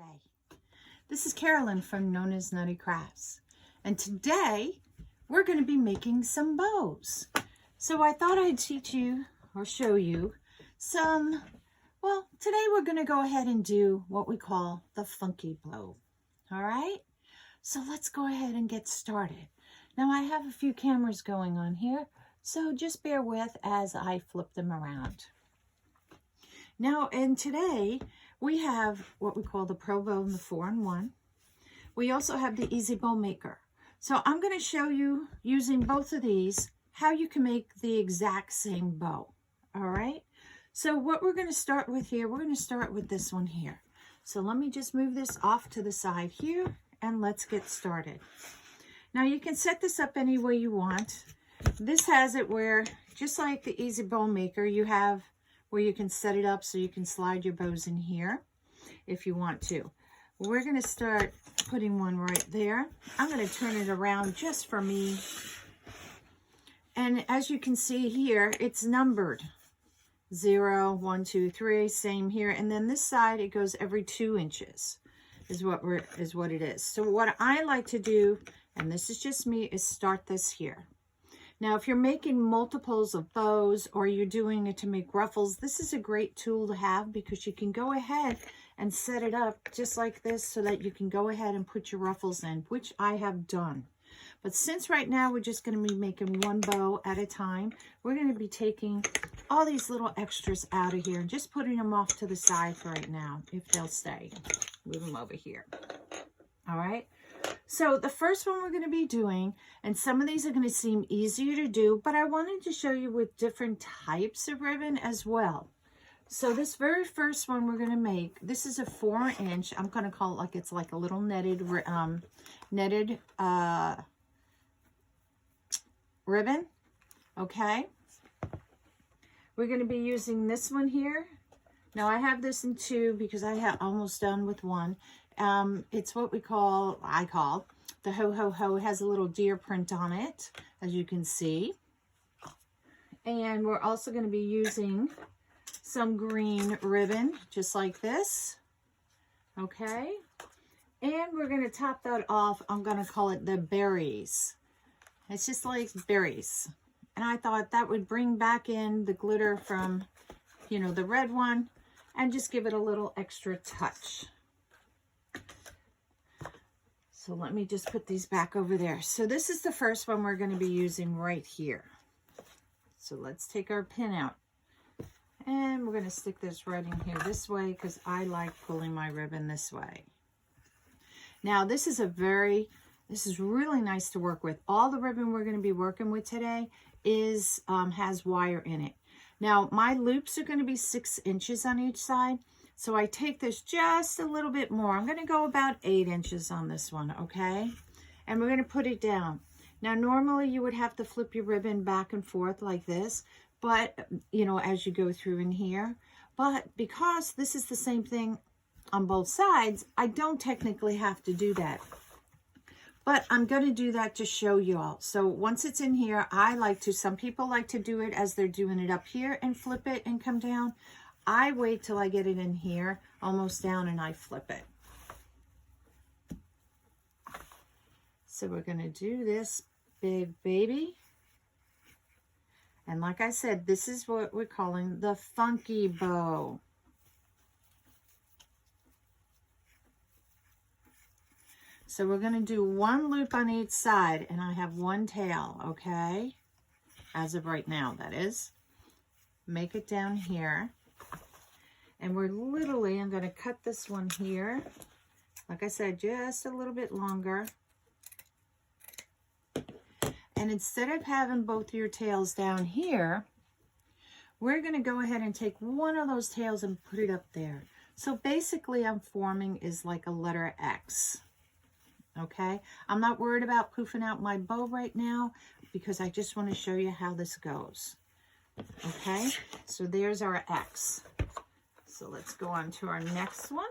today. This is Carolyn from Known as Nutty Crafts, and today we're going to be making some bows. So I thought I'd teach you or show you some, well, today we're going to go ahead and do what we call the funky bow. All right, so let's go ahead and get started. Now I have a few cameras going on here, so just bear with as I flip them around. Now, and today we have what we call the Pro Bow and the 4-in-1. We also have the Easy Bow Maker. So I'm going to show you, using both of these, how you can make the exact same bow. All right. So what we're going to start with here, we're going to start with this one here. So let me just move this off to the side here and let's get started. Now you can set this up any way you want. This has it where, just like the Easy Bow Maker, you have where you can set it up so you can slide your bows in here if you want to. We're going to start putting one right there. I'm going to turn it around just for me. And as you can see here, it's numbered. 0, 1, 2, 3, same here. And then this side, it goes every 2 inches is what it is. So what I like to do, and this is just me, is start this here. Now, if you're making multiples of bows or you're doing it to make ruffles, this is a great tool to have because you can go ahead and set it up just like this so that you can go ahead and put your ruffles in, which I have done. But since right now we're just going to be making one bow at a time, we're going to be taking all these little extras out of here and just putting them off to the side for right now, if they'll stay. Move them over here. All right. So the first one we're going to be doing, and some of these are going to seem easier to do, but I wanted to show you with different types of ribbon as well. So this very first one we're going to make, this is a 4-inch. I'm going to call it like it's like a little netted ribbon. Okay. We're going to be using this one here. Now I have this in 2 because I have almost done with 1. It's what I call the Ho Ho Ho. It has a little deer print on it, as you can see. And we're also going to be using some green ribbon, just like this. Okay. And we're going to top that off. I'm going to call it the berries. It's just like berries. And I thought that would bring back in the glitter from, the red one and just give it a little extra touch. So let me just put these back over there. So this is the first one we're going to be using right here. So let's take our pin out. And we're going to stick this right in here this way because I like pulling my ribbon this way. Now this is really nice to work with. All the ribbon we're going to be working with today has wire in it. Now my loops are going to be 6 inches on each side. So I take this just a little bit more. I'm going to go about 8 inches on this one, okay? And we're going to put it down. Now, normally you would have to flip your ribbon back and forth like this, but, as you go through in here. But because this is the same thing on both sides, I don't technically have to do that. But I'm going to do that to show you all. So once it's in here, some people like to do it as they're doing it up here and flip it and come down. I wait till I get it in here, almost down, and I flip it. So we're going to do this big baby. And like I said, this is what we're calling the funky bow. So we're going to do 1 loop on each side, and I have 1 tail, okay? As of right now, that is. Make it down here. And I'm going to cut this one here. Like I said, just a little bit longer. And instead of having both your tails down here, we're going to go ahead and take one of those tails and put it up there. So basically I'm forming is like a letter X. Okay. I'm not worried about poofing out my bow right now because I just want to show you how this goes. Okay. So there's our X. So let's go on to our next one.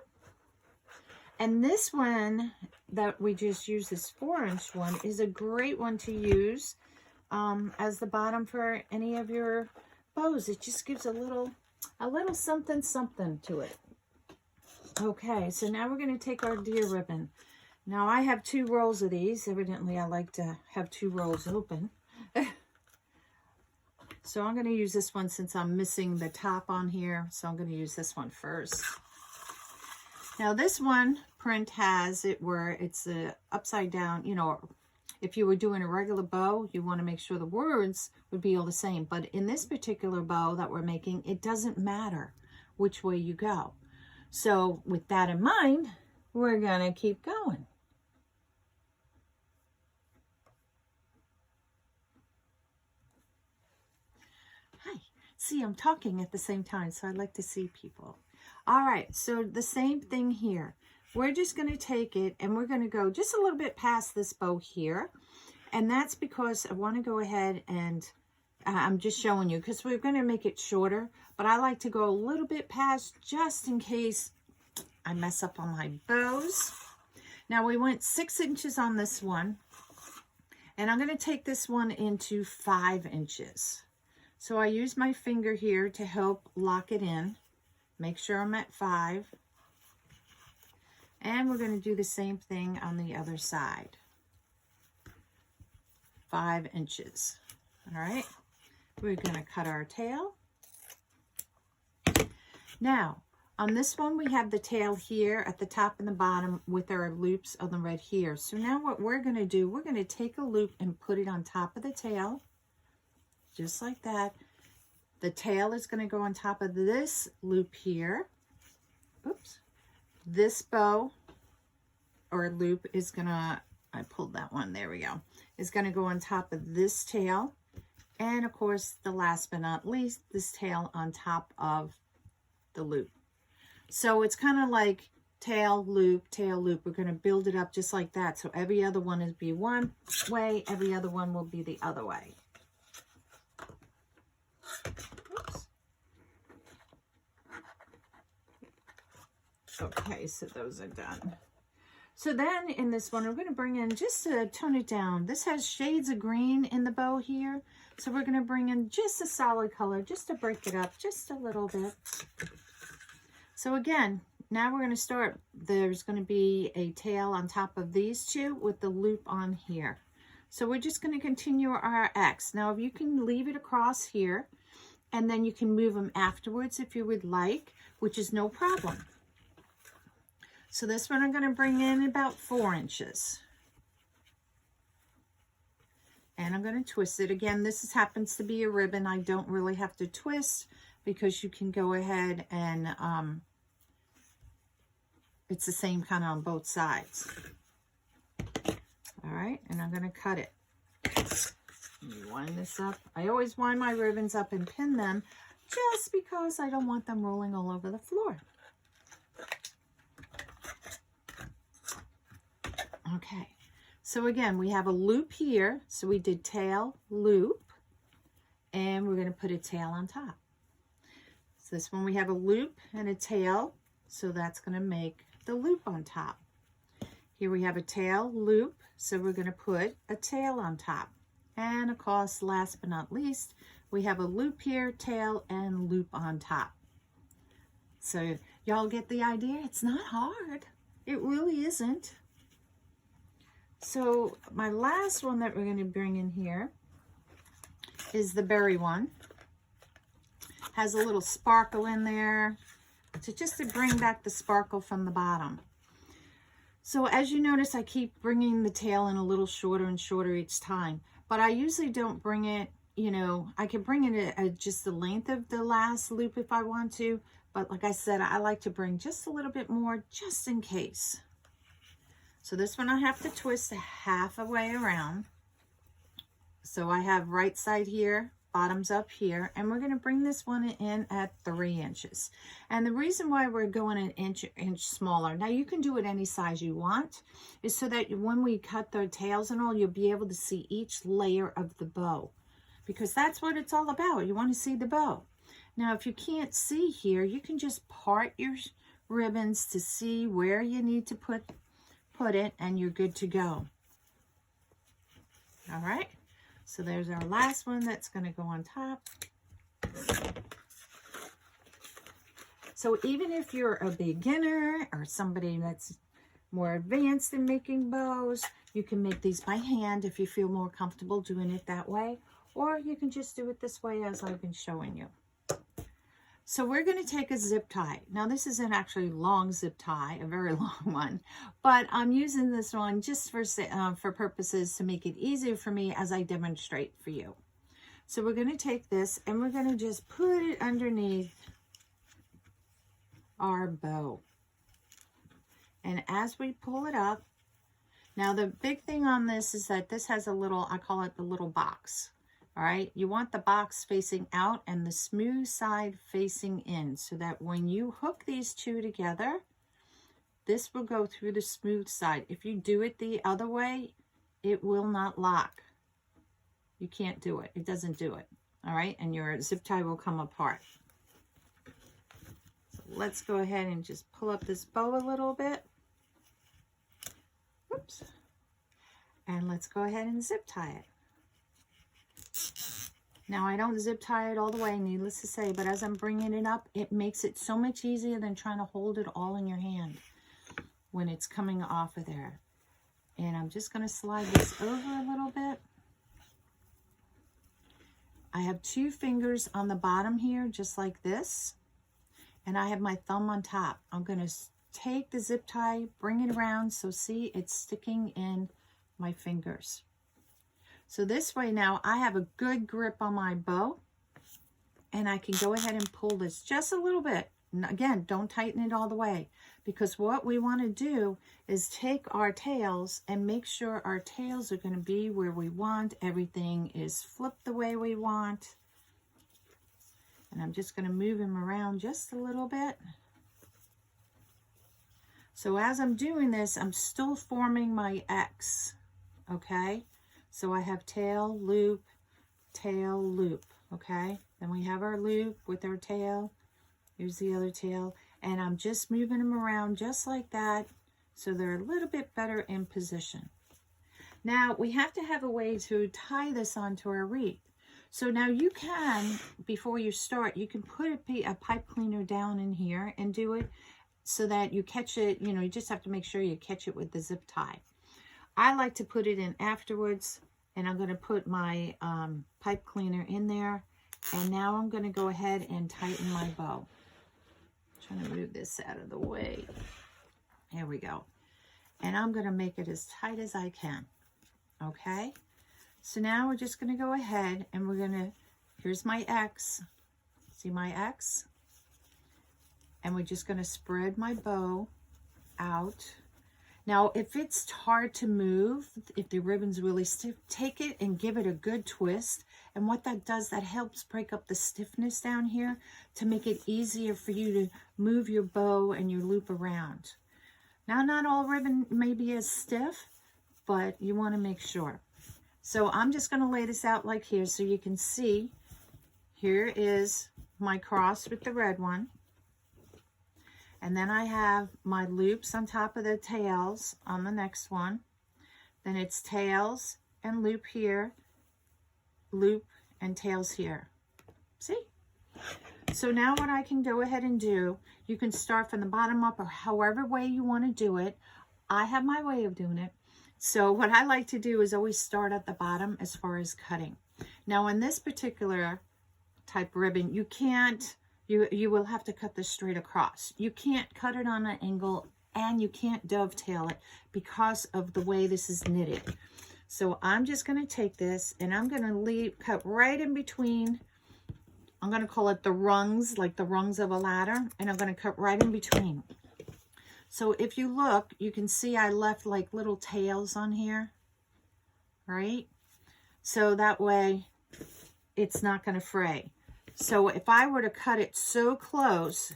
And this one that we just used, this 4-inch one, is a great one to use as the bottom for any of your bows. It just gives a little something to it. Okay, so now we're going to take our deer ribbon. Now I have 2 rolls of these. Evidently I like to have 2 rolls open. So I'm going to use this one since I'm missing the top on here. So I'm going to use this one first. Now this one print has it where it's upside down. You know, if you were doing a regular bow, you want to make sure the words would be all the same. But in this particular bow that we're making, it doesn't matter which way you go. So with that in mind, we're going to keep going. Hi. See, I'm talking at the same time, so I like to see people. All right, so the same thing here. We're just going to take it and we're going to go just a little bit past this bow here. And that's because I want to go ahead and I'm just showing you because we're going to make it shorter. But I like to go a little bit past just in case I mess up on my bows. Now we went 6 inches on this one. And I'm going to take this one into 5 inches. So I use my finger here to help lock it in. Make sure I'm at 5. And we're going to do the same thing on the other side. 5 inches. All right. We're going to cut our tail. Now, on this one, we have the tail here at the top and the bottom with our loops on the red here. So now what we're going to do, we're going to take a loop and put it on top of the tail. Just like that. The tail is going to go on top of this loop here. Oops. This bow or loop is going to, I pulled that one, there we go, is going to go on top of this tail. And of course, the last but not least, this tail on top of the loop. So it's kind of like tail, loop, tail, loop. We're going to build it up just like that. So every other one is be one way, every other one will be the other way. Oops. Okay, so those are done. So then in this one, we're going to bring in just to tone it down. This has shades of green in the bow here. So we're going to bring in just a solid color just to break it up just a little bit. So again, now we're going to start. There's going to be a tail on top of these 2 with the loop on here. So we're just going to continue our X. Now, if you can leave it across here, and then you can move them afterwards if you would like, which is no problem. So this one I'm going to bring in about 4 inches. And I'm going to twist it. Again, this happens to be a ribbon. I don't really have to twist because you can go ahead and it's the same kind of on both sides. All right, and I'm going to cut it. You wind this up. I always wind my ribbons up and pin them just because I don't want them rolling all over the floor. Okay, so again, we have a loop here. So we did tail, loop, and we're going to put a tail on top. So this one we have a loop and a tail, so that's going to make the loop on top. Here we have a tail, loop, so we're going to put a tail on top. And of course, last but not least, we have a loop here, tail, and loop on top. So y'all get the idea? It's not hard. It really isn't. So my last one that we're going to bring in here is the berry one. Has a little sparkle in there, just to bring back the sparkle from the bottom. So as you notice, I keep bringing the tail in a little shorter and shorter each time. But I usually don't bring it, you know, I can bring it at just the length of the last loop if I want to. But like I said, I like to bring just a little bit more just in case. So this one I have to twist half a way around. So I have right side here, bottoms up here, and we're going to bring this one in at 3 inches. And the reason why we're going an inch smaller, now you can do it any size you want, is so that when we cut the tails and all, you'll be able to see each layer of the bow, because that's what it's all about. You want to see the bow. Now, if you can't see here, you can just part your ribbons to see where you need to put it, and you're good to go. All right. So there's our last one that's going to go on top. So even if you're a beginner or somebody that's more advanced in making bows, you can make these by hand if you feel more comfortable doing it that way, or you can just do it this way as I've been showing you. So we're going to take a zip tie. Now this isn't actually a long zip tie, a very long one, but I'm using this one just for purposes to make it easier for me as I demonstrate for you. So we're going to take this and we're going to just put it underneath our bow. And as we pull it up, now the big thing on this is that this has a little, I call it the little box. All right, you want the box facing out and the smooth side facing in, so that when you hook these two together, this will go through the smooth side. If you do it the other way, it will not lock. You can't do it. It doesn't do it. All right, and your zip tie will come apart. So let's go ahead and just pull up this bow a little bit. Whoops. And let's go ahead and zip tie it. Now I don't zip tie it all the way, needless to say, but as I'm bringing it up, it makes it so much easier than trying to hold it all in your hand when it's coming off of there. And I'm just going to slide this over a little bit. I have 2 fingers on the bottom here, just like this, and I have my thumb on top. I'm going to take the zip tie, bring it around, so see, it's sticking in my fingers. So this way now I have a good grip on my bow, and I can go ahead and pull this just a little bit. And again, don't tighten it all the way, because what we want to do is take our tails and make sure our tails are going to be where we want. Everything is flipped the way we want. And I'm just going to move him around just a little bit. So as I'm doing this, I'm still forming my X, okay? So I have tail, loop, okay? Then we have our loop with our tail. Here's the other tail. And I'm just moving them around just like that, so they're a little bit better in position. Now, we have to have a way to tie this onto our wreath. So now you can, before you start, you can put a pipe cleaner down in here and do it so that you catch it, you know, you just have to make sure you catch it with the zip tie. I like to put it in afterwards, and I'm going to put my pipe cleaner in there. And now I'm going to go ahead and tighten my bow. I'm trying to move this out of the way. There we go. And I'm going to make it as tight as I can. Okay? So now we're just going to go ahead and we're going to, here's my X. See my X? And we're just going to spread my bow out. Now, if it's hard to move, if the ribbon's really stiff, take it and give it a good twist. And what that does, that helps break up the stiffness down here to make it easier for you to move your bow and your loop around. Now, not all ribbon may be as stiff, but you want to make sure. So I'm just going to lay this out like here so you can see. Here is my cross with the red one. And then I have my loops on top of the tails on the next one. Then it's tails and loop here, loop and tails here. See? So now what I can go ahead and do, you can start from the bottom up or however way you want to do it. I have my way of doing it. So what I like to do is always start at the bottom as far as cutting. Now in this particular type ribbon, you can't, you will have to cut this straight across. You can't cut it on an angle, and you can't dovetail it because of the way this is knitted. So I'm just going to take this and I'm going to cut right in between. I'm going to call it the rungs, like the rungs of a ladder, and I'm going to cut right in between. So if you look, you can see I left like little tails on here, right? So that way it's not going to fray. So if I were to cut it so close,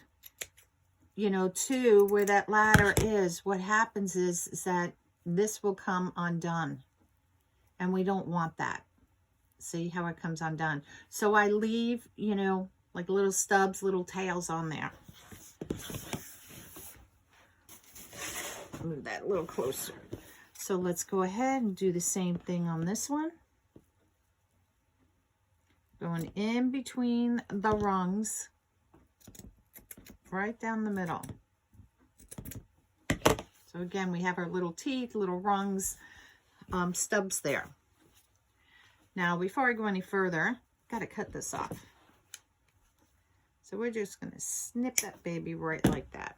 you know, to where that ladder is, what happens is that this will come undone. And we don't want that. See how it comes undone. So I leave, you know, like little stubs, little tails on there. Move that a little closer. So let's go ahead and do the same thing on this one. Going in between the rungs. right down the middle. So again, we have our little teeth, little rungs, stubs there. Now, before I go any further, got to cut this off. So we're just going to snip that baby right like that.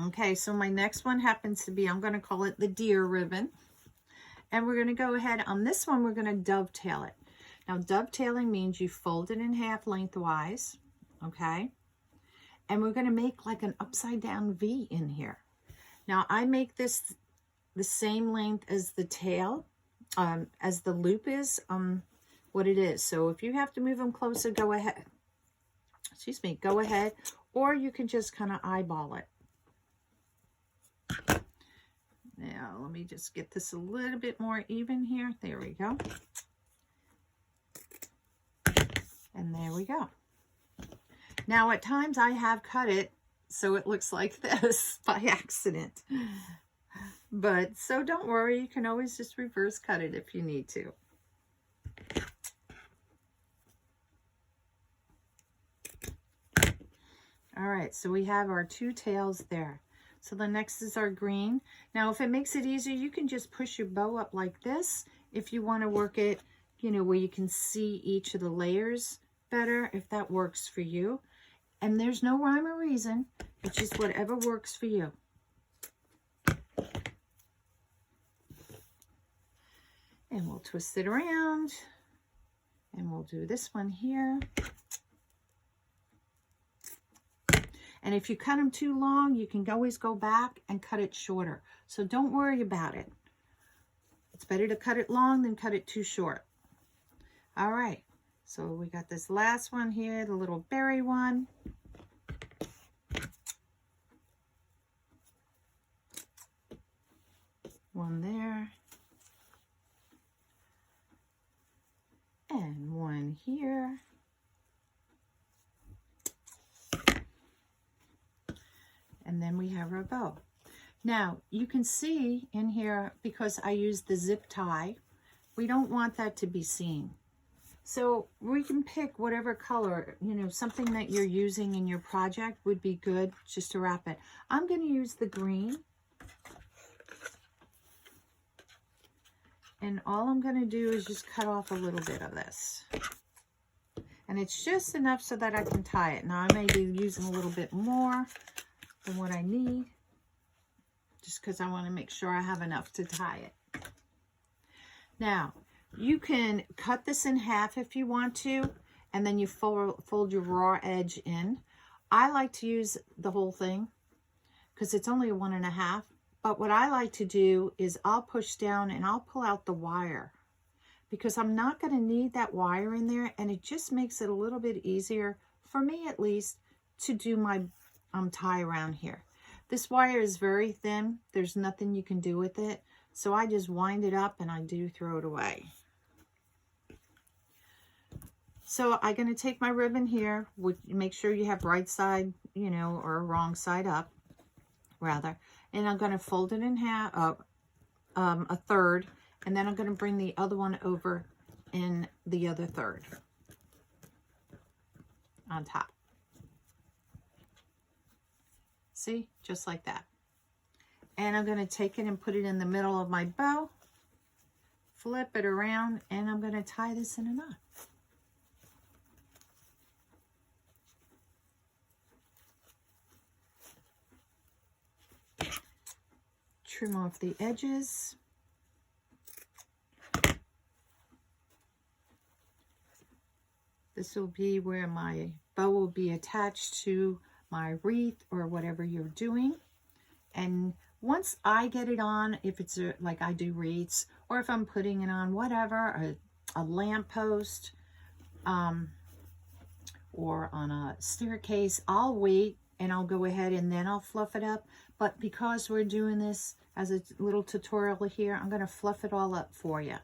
Okay, so my next one happens to be, I'm going to call it the deer ribbon. And we're going to go ahead, on this one, we're going to dovetail it. Now, dovetailing means you fold it in half lengthwise, okay? And we're going to make like an upside down V in here. Now, I make this the same length as the tail, as the loop is, what it is. So if you have to move them closer, go ahead. Excuse me, go ahead. Or you can just kind of eyeball it. Now, let me just get this a little bit more even here. There we go. And there we go. Now, at times I have cut it so it looks like this by accident. But, so don't worry. You can always just reverse cut it if you need to. All right, so we have our two tails there. So the next is our green. Now, if it makes it easier, you can just push your bow up like this. If you want to work it, you know, where you can see each of the layers better, if that works for you. And there's no rhyme or reason. It's just whatever works for you. And we'll twist it around. And we'll do this one here. And if you cut them too long, you can always go back and cut it shorter. So don't worry about it. It's better to cut it long than cut it too short. All right. So we got this last one here, the little berry one. One there. And one here. And then we have our bow. Now, you can see in here, because I used the zip tie, we don't want that to be seen. So we can pick whatever color, you know, something that you're using in your project would be good just to wrap it. I'm going to use the green. And all I'm going to do is just cut off a little bit of this. And it's just enough so that I can tie it. Now, I may be using a little bit more than what I need, just because I want to make sure I have enough to tie it. Now, you can cut this in half if you want to, and then you fold your raw edge in. I like to use the whole thing because it's only a 1.5. But what I like to do is I'll push down and I'll pull out the wire, because I'm not going to need that wire in there, and it just makes it a little bit easier, for me at least, to do my tie around here. This wire is very thin. There's nothing you can do with it. So I just wind it up and I do throw it away. So I'm going to take my ribbon here, make sure you have right side, you know, or wrong side up, rather. And I'm going to fold it in half, a third, and then I'm going to bring the other one over in the other third on top. See, just like that. And I'm going to take it and put it in the middle of my bow, flip it around, and I'm going to tie this in a knot. Trim off the edges. This will be where my bow will be attached to my wreath or whatever you're doing. And once I get it on, if it's like I do wreaths, or if I'm putting it on whatever, a lamp post, or on a staircase, I'll wait and I'll go ahead and then I'll fluff it up. But because we're doing this as a little tutorial here, I'm going to fluff it all up for you.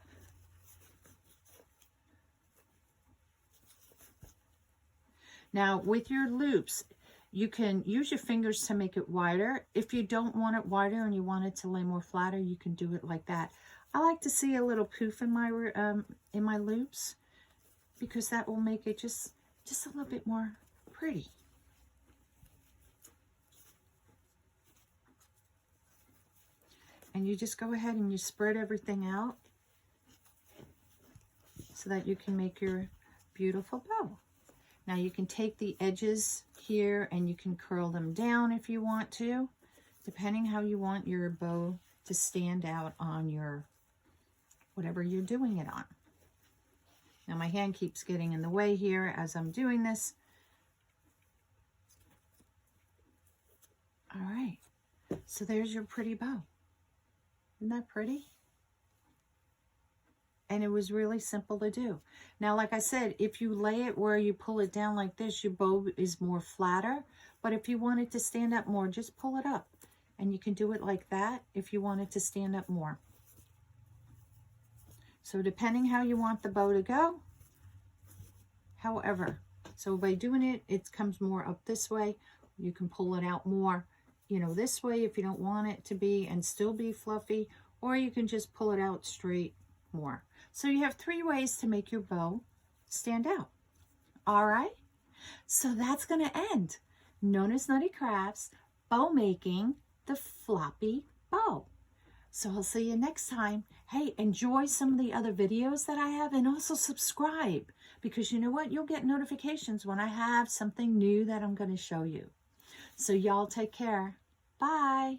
Now, with your loops, you can use your fingers to make it wider. If you don't want it wider and you want it to lay more flatter, you can do it like that. I like to see a little poof in my loops, because that will make it just a little bit more pretty. And you just go ahead and you spread everything out so that you can make your beautiful bow. Now you can take the edges here and you can curl them down if you want to, depending how you want your bow to stand out on your, whatever you're doing it on. Now my hand keeps getting in the way here as I'm doing this. All right, so there's your pretty bow. Isn't that pretty? And it was really simple to do. Now, like I said, if you lay it where you pull it down like this, your bow is more flatter. But if you want it to stand up more, just pull it up. And you can do it like that if you want it to stand up more. So depending how you want the bow to go, however. So by doing it, it comes more up this way. You can pull it out more, you know, this way if you don't want it to be and still be fluffy. Or you can just pull it out straight more. So you have 3 ways to make your bow stand out. All right, so that's going to end Nona's Nutty Crafts bow making the floppy bow. So I'll see you next time. Hey, enjoy some of the other videos that I have, and also subscribe, because you know what? You'll get notifications when I have something new that I'm going to show you. So y'all take care. Bye.